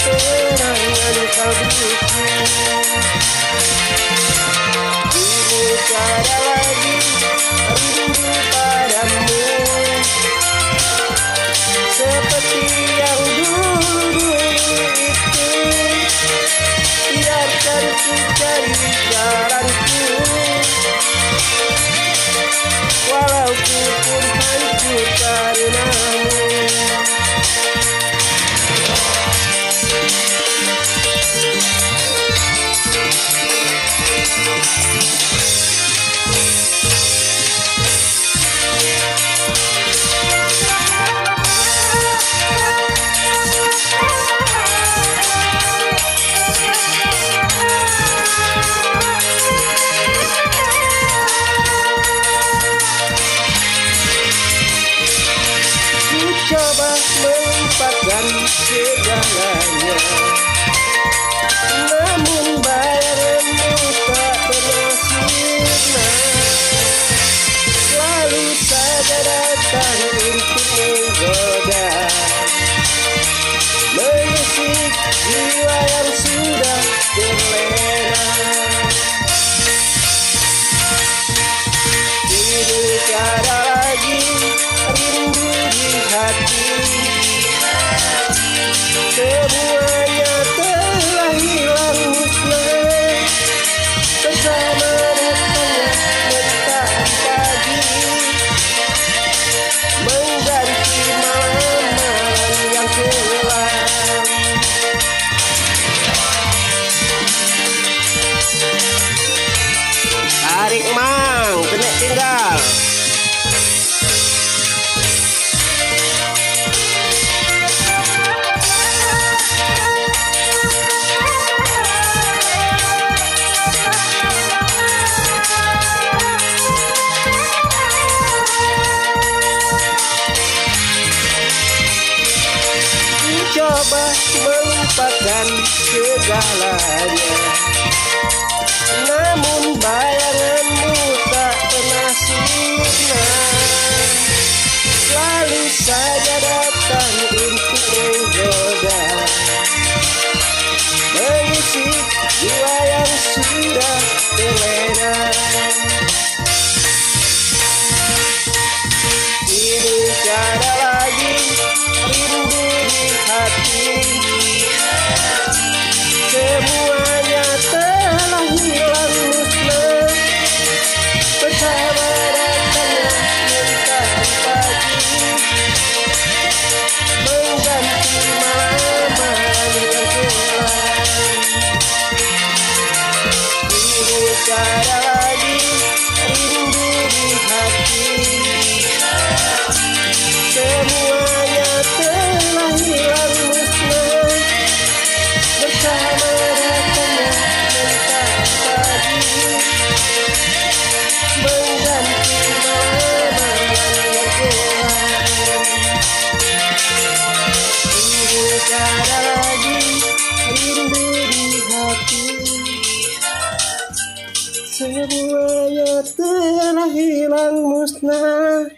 keterangan kalbuku. Kini tiada lagi rindu padamu, seperti yang dulu itu. Biarkan ku cari jalanku, walau ku pun hancur karenamu. Coba melupakan segalanya, namun bayanganmu tak pernah sirna. Selalu saja datang untuk menggoda, mengusik jiwa yang sudah terlena. Kini tiada lagi rindu di hati, semuanya telah hilang musnah bersama datangnya mentari pagi, mengganti malam-malam yang kelam. Tarik Mang, kena tinggal. Coba melupakan segalanya, namun bayanganmu tak pernah sirna. Selalu saja datang untuk menggoda, mengusik jiwa yang sudah terlena. Kini tiada lagi rindu di hati, semuanya telah hilang musnah bersama datangnya mentari pagi, mengganti malam-malam yang kelam. Kini tiada lagi rindu di hati, semuanya telah hilang musnah bersama datangnya mentari pagi, mengganti malam-malam yang kelam. Kini tiada lagi rindu di hati, semuanya telah hilang musnah